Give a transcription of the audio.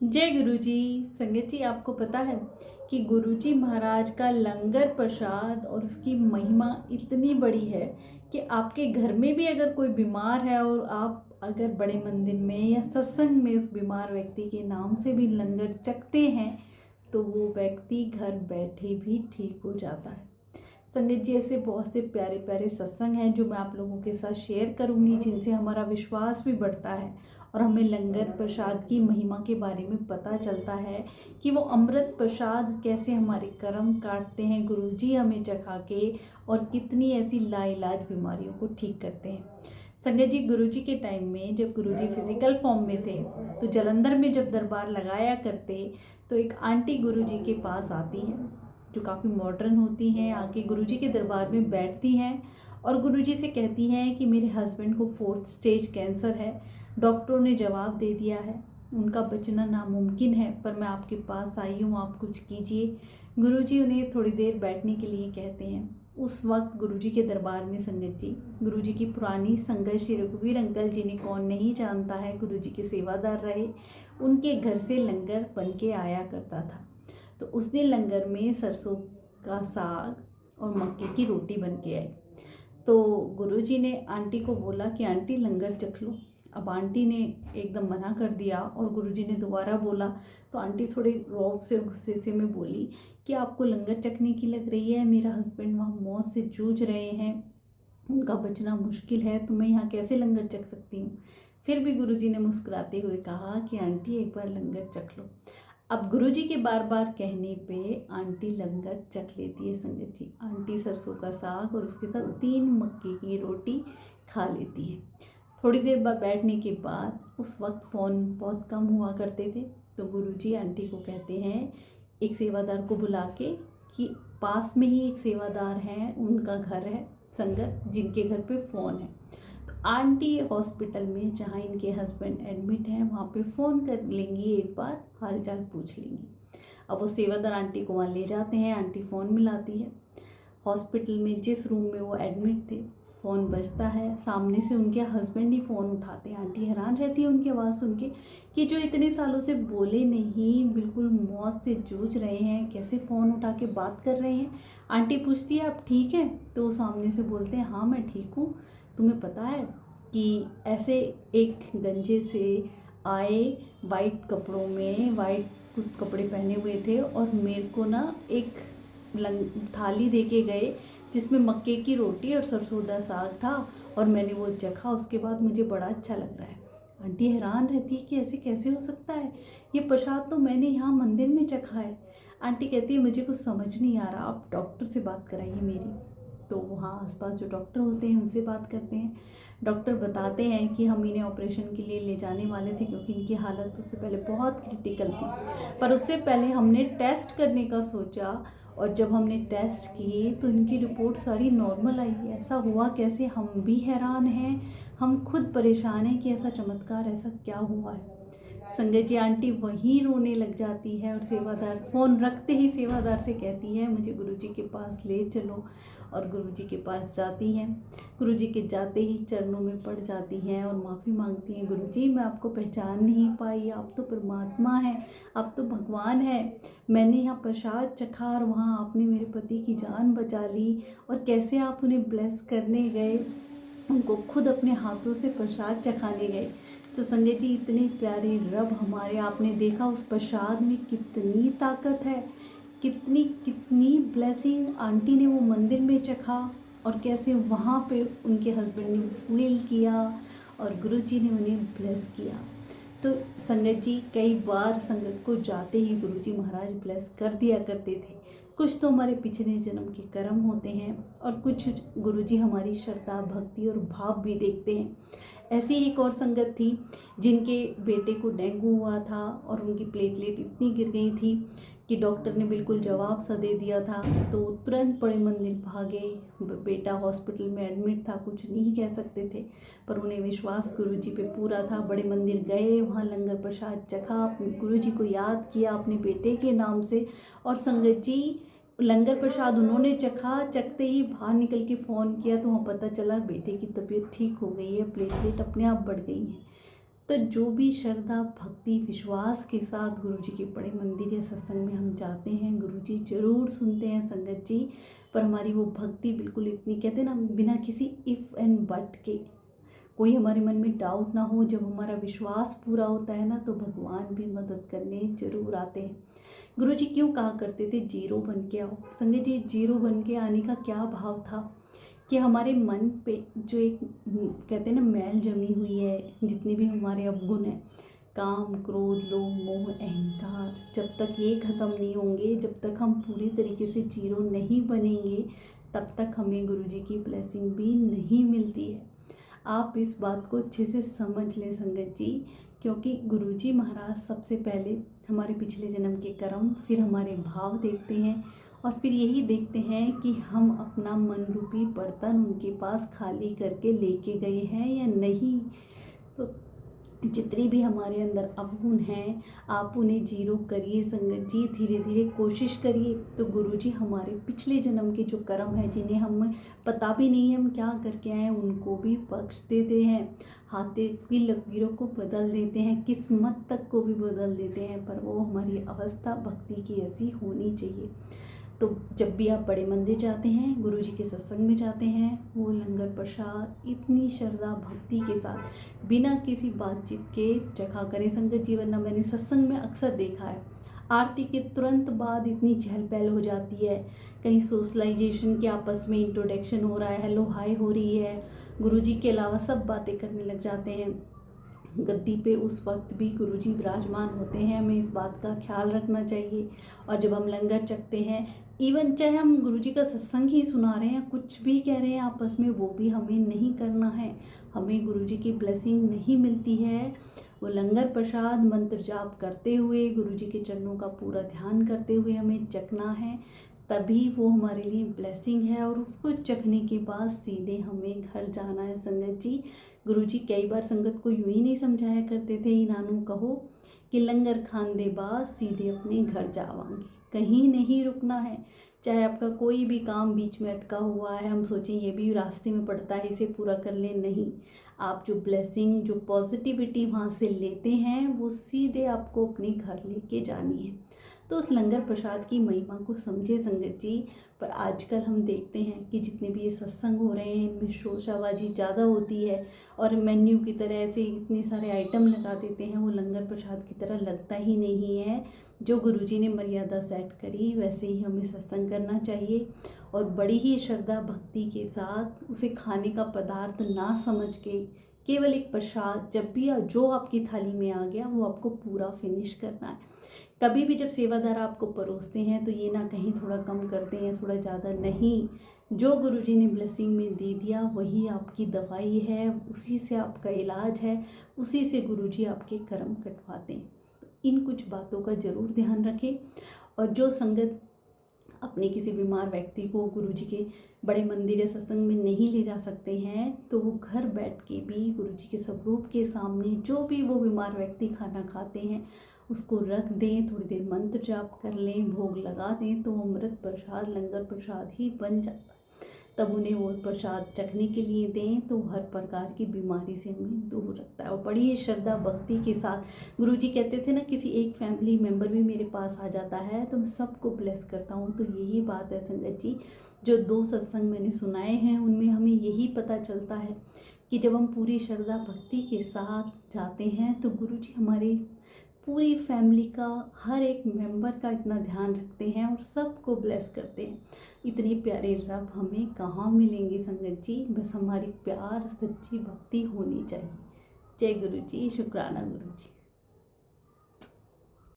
जय गुरु जी। संगत जी, आपको पता है कि गुरु जी महाराज का लंगर प्रसाद और उसकी महिमा इतनी बड़ी है कि आपके घर में भी अगर कोई बीमार है और आप अगर बड़े मंदिर में या सत्संग में उस बीमार व्यक्ति के नाम से भी लंगर चखते हैं तो वो व्यक्ति घर बैठे भी ठीक हो जाता है। संगत जी, ऐसे बहुत से प्यारे प्यारे सत्संग हैं जो मैं आप लोगों के साथ शेयर करूंगी, जिनसे हमारा विश्वास भी बढ़ता है और हमें लंगर प्रसाद की महिमा के बारे में पता चलता है कि वो अमृत प्रसाद कैसे हमारे कर्म काटते हैं गुरु जी हमें चखा के, और कितनी ऐसी लाइलाज बीमारियों को ठीक करते हैं। संगत जी, गुरु जी के टाइम में जब गुरु जी फिजिकल फॉर्म में थे तो जलंधर में जब दरबार लगाया करते तो एक आंटी गुरु जी के पास आती हैं जो काफ़ी मॉडर्न होती हैं, आके गुरुजी के दरबार में बैठती हैं और गुरुजी से कहती हैं कि मेरे हस्बैंड को 4th स्टेज कैंसर है। डॉक्टरों ने जवाब दे दिया है, उनका बचना नामुमकिन है, पर मैं आपके पास आई हूँ, आप कुछ कीजिए। गुरुजी उन्हें थोड़ी देर बैठने के लिए कहते हैं। उस वक्त गुरुजी के दरबार में संगत जी, गुरुजी की पुरानी संगत श्री रघुवीर अंकल जी ने, कौन नहीं जानता है, गुरुजी के सेवादार रहे। उनके घर से लंगर बन के आया करता था। तो उस दिन लंगर में सरसों का साग और मक्के की रोटी बन के आई। तो गुरुजी ने आंटी को बोला कि आंटी लंगर चख लो। अब आंटी ने एकदम मना कर दिया और गुरुजी ने दोबारा बोला तो आंटी थोड़े रौब से गुस्से से में बोली कि आपको लंगर चखने की लग रही है, मेरा हस्बैंड वहाँ मौत से जूझ रहे हैं, उनका बचना मुश्किल है, तो मैं यहाँ कैसे लंगर चख सकती हूँ। फिर भी गुरुजी ने मुस्कुराते हुए कहा कि आंटी एक बार लंगर चख लो। अब गुरुजी के बार बार कहने पे आंटी लंगर चख लेती है। संगत जी, आंटी सरसों का साग और उसके साथ 3 मक्के की रोटी खा लेती है। थोड़ी देर बाद बैठने के बाद, उस वक्त फ़ोन बहुत कम हुआ करते थे, तो गुरुजी आंटी को कहते हैं एक सेवादार को बुला के कि पास में ही एक सेवादार हैं, उनका घर है संगत, जिनके घर पे फ़ोन है। तो आंटी हॉस्पिटल में जहाँ इनके हस्बैंड एडमिट हैं वहाँ पे फ़ोन कर लेंगी, एक बार हाल चाल पूछ लेंगी। अब वो सेवादार आंटी को वहाँ ले जाते हैं, आंटी फ़ोन मिलाती है। हॉस्पिटल में जिस रूम में वो एडमिट थे, फ़ोन बजता है, सामने से उनके हस्बैंड ही फ़ोन उठाते हैं। आंटी हैरान रहती है उनकी आवाज़ सुन के कि जो इतने सालों से बोले नहीं, बिल्कुल मौत से जूझ रहे हैं, कैसे फ़ोन उठा के बात कर रहे हैं। आंटी पूछती है आप ठीक हैं? तो वो सामने से बोलते हैं हाँ मैं ठीक हूँ। तुम्हें पता है कि ऐसे एक गंजे से आए, वाइट कपड़ों में, वाइट कुछ कपड़े पहने हुए थे और मेरे को ना एक थाली दे के गए जिसमें मक्के की रोटी और सरसों साग था, और मैंने वो चखा, उसके बाद मुझे बड़ा अच्छा लग रहा है। आंटी हैरान रहती है कि ऐसे कैसे हो सकता है, ये प्रसाद तो मैंने यहाँ मंदिर में चखा है। आंटी कहती है मुझे कुछ समझ नहीं आ रहा, आप डॉक्टर से बात कराइए मेरी। तो वहाँ आसपास जो डॉक्टर होते हैं उनसे बात करते हैं। डॉक्टर बताते हैं कि हम इन्हें ऑपरेशन के लिए ले जाने वाले थे क्योंकि इनकी हालत उससे पहले बहुत क्रिटिकल थी, पर उससे पहले हमने टेस्ट करने का सोचा, और जब हमने टेस्ट किए तो इनकी रिपोर्ट सारी नॉर्मल आई। ऐसा हुआ कैसे, हम भी हैरान हैं, हम खुद परेशान हैं कि ऐसा चमत्कार ऐसा क्या हुआ है। संगत जी, आंटी वहीं रोने लग जाती है और सेवादार फ़ोन रखते ही सेवादार से कहती है मुझे गुरुजी के पास ले चलो, और गुरुजी के पास जाती हैं। गुरुजी के जाते ही चरणों में पड़ जाती हैं और माफ़ी मांगती हैं, गुरुजी मैं आपको पहचान नहीं पाई, आप तो परमात्मा हैं, आप तो भगवान हैं। मैंने यहाँ प्रसाद चखा और वहाँ आपने मेरे पति की जान बचा ली, और कैसे आप उन्हें ब्लेस करने गए, उनको खुद अपने हाथों से प्रसाद चखाने गए। तो संगत जी, इतने प्यारे रब हमारे, आपने देखा उस प्रसाद में कितनी ताकत है, कितनी कितनी ब्लेसिंग। आंटी ने वो मंदिर में चखा और कैसे वहाँ पे उनके हस्बैंड ने फील किया और गुरुजी ने उन्हें ब्लेस किया। तो संगत जी, कई बार संगत को जाते ही गुरुजी महाराज ब्लेस कर दिया करते थे। कुछ तो हमारे पिछले जन्म के कर्म होते हैं और कुछ गुरुजी हमारी श्रद्धा भक्ति और भाव भी देखते हैं। ऐसी एक और संगत थी जिनके बेटे को डेंगू हुआ था और उनकी प्लेटलेट इतनी गिर गई थी कि डॉक्टर ने बिल्कुल जवाब सा दे दिया था, तो वो तुरंत बड़े मंदिर भागे। बेटा हॉस्पिटल में एडमिट था, कुछ नहीं कह सकते थे, पर उन्हें विश्वास गुरुजी पे पूरा था। बड़े मंदिर गए, वहाँ लंगर प्रसाद चखा, गुरुजी को याद किया अपने बेटे के नाम से, और संगत जी लंगर प्रसाद उन्होंने चखा। चखते ही बाहर निकल के फ़ोन किया तो वहाँ पता चला बेटे की तबीयत ठीक हो गई है, प्लेटलेट अपने आप बढ़ गई है। तो जो भी श्रद्धा भक्ति विश्वास के साथ गुरुजी के बड़े मंदिर या सत्संग में हम जाते हैं, गुरुजी ज़रूर सुनते हैं संगत जी। पर हमारी वो भक्ति बिल्कुल इतनी, कहते हैं ना, बिना किसी इफ़ एंड बट के, कोई हमारे मन में डाउट ना हो। जब हमारा विश्वास पूरा होता है ना, तो भगवान भी मदद करने ज़रूर आते हैं। गुरुजी क्यों कहा करते थे जीरो बन के आओ? संगत जी, जीरो बन के आने का क्या भाव था कि हमारे मन पे जो एक कहते हैं ना मैल जमी हुई है, जितने भी हमारे अवगुण हैं, काम क्रोध लोभ मोह अहंकार, जब तक ये ख़त्म नहीं होंगे, जब तक हम पूरी तरीके से जीरो नहीं बनेंगे, तब तक हमें गुरुजी की ब्लेसिंग भी नहीं मिलती है। आप इस बात को अच्छे से समझ लें संगत जी, क्योंकि गुरुजी महाराज सबसे पहले हमारे पिछले जन्म के कर्म, फिर हमारे भाव देखते हैं, और फिर यही देखते हैं कि हम अपना मन रूपी बर्तन उनके पास खाली करके लेके गए हैं या नहीं। तो जितनी भी हमारे अंदर अवगुण हैं, आप उन्हें जीरो करिए संगत जी, धीरे धीरे कोशिश करिए। तो गुरुजी हमारे पिछले जन्म के जो कर्म हैं, जिन्हें हमें पता भी नहीं है हम क्या करके आए हैं, उनको भी बख्श देते हैं, हाथे की लकीरों को बदल देते हैं, किस्मत तक को भी बदल देते हैं। पर वो हमारी अवस्था भक्ति की ऐसी होनी चाहिए। तो जब भी आप बड़े मंदिर जाते हैं, गुरुजी के सत्संग में जाते हैं, वो लंगर प्रसाद इतनी श्रद्धा भक्ति के साथ बिना किसी बातचीत के चखा करें संगत जी। वरना मैंने सत्संग में अक्सर देखा है, आरती के तुरंत बाद इतनी चहल पहल हो जाती है, कहीं सोशलाइजेशन के आपस में इंट्रोडक्शन हो रहा है, हेलो हाय हो रही है, गुरुजी के अलावा सब बातें करने लग जाते हैं। गद्दी पे उस वक्त भी गुरुजी विराजमान होते हैं, हमें इस बात का ख्याल रखना चाहिए। और जब हम लंगर चखते हैं, इवन चाहे हम गुरुजी का सत्संग ही सुना रहे हैं, कुछ भी कह रहे हैं आपस में, वो भी हमें नहीं करना है। हमें गुरुजी की ब्लेसिंग नहीं मिलती है। वो लंगर प्रसाद मंत्र जाप करते हुए, गुरुजी के चरणों का पूरा ध्यान करते हुए हमें चखना है, तभी वो हमारे लिए ब्लेसिंग है। और उसको चखने के बाद सीधे हमें घर जाना है संगत जी। गुरुजी कई बार संगत को यूँ ही नहीं समझाया करते थे, इनानू कहो कि लंगर खान दे बाद सीधे अपने घर जावांगे, कहीं नहीं रुकना है। चाहे आपका कोई भी काम बीच में अटका हुआ है, हम सोचें ये भी रास्ते में पड़ता है, इसे पूरा कर लें, नहीं। आप जो ब्लेसिंग, जो पॉजिटिविटी वहाँ से लेते हैं, वो सीधे आपको अपने घर लेके जानी है। तो उस लंगर प्रसाद की महिमा को समझे संगत जी। पर आजकल हम देखते हैं कि जितने भी ये सत्संग हो रहे हैं, इनमें शोशाबाजी ज़्यादा होती है, और मेन्यू की तरह से इतने सारे आइटम लगा देते हैं, वो लंगर प्रसाद की तरह लगता ही नहीं है। जो गुरुजी ने मर्यादा सेट करी, वैसे ही हमें सत्संग करना चाहिए, और बड़ी ही श्रद्धा भक्ति के साथ उसे खाने का पदार्थ ना समझ के, केवल एक प्रसाद, जब भी जो आपकी थाली में आ गया वो आपको पूरा फिनिश करना है। कभी भी जब सेवादार आपको परोसते हैं, तो ये ना कहीं थोड़ा कम करते हैं, थोड़ा ज़्यादा नहीं। जो गुरुजी ने ब्लेसिंग में दे दिया वही आपकी दवाई है, उसी से आपका इलाज है, उसी से गुरुजी आपके कर्म कटवाते हैं। तो इन कुछ बातों का ज़रूर ध्यान रखें। और जो संगत अपने किसी बीमार व्यक्ति को गुरुजी के बड़े मंदिर या सत्संग में नहीं ले जा सकते हैं, तो वो घर बैठ के भी गुरुजी के स्वरूप के सामने जो भी वो बीमार व्यक्ति खाना खाते हैं, उसको रख दें, थोड़ी देर मंत्र जाप कर लें, भोग लगा दें, तो अमृत प्रसाद लंगर प्रसाद ही बन जाता है। तब उन्हें वो प्रसाद चखने के लिए दें, तो हर प्रकार की बीमारी से हमें दूर रखता है। और बड़ी ही श्रद्धा भक्ति के साथ, गुरुजी कहते थे ना, किसी एक फैमिली मेम्बर भी मेरे पास आ जाता है तो मैं सबको ब्लेस करता हूँ। तो यही बात है संगत जी, जो 2 सत्संग मैंने सुनाए हैं, उनमें हमें यही पता चलता है कि जब हम पूरी श्रद्धा भक्ति के साथ जाते हैं, तो गुरुजी हमारी पूरी फैमिली का, हर एक मेंबर का इतना ध्यान रखते हैं और सबको ब्लेस करते हैं। इतने प्यारे रब हमें कहाँ मिलेंगे संगत जी, बस हमारी प्यार सच्ची भक्ति होनी चाहिए। जय गुरु जी, शुक्राना गुरु जी।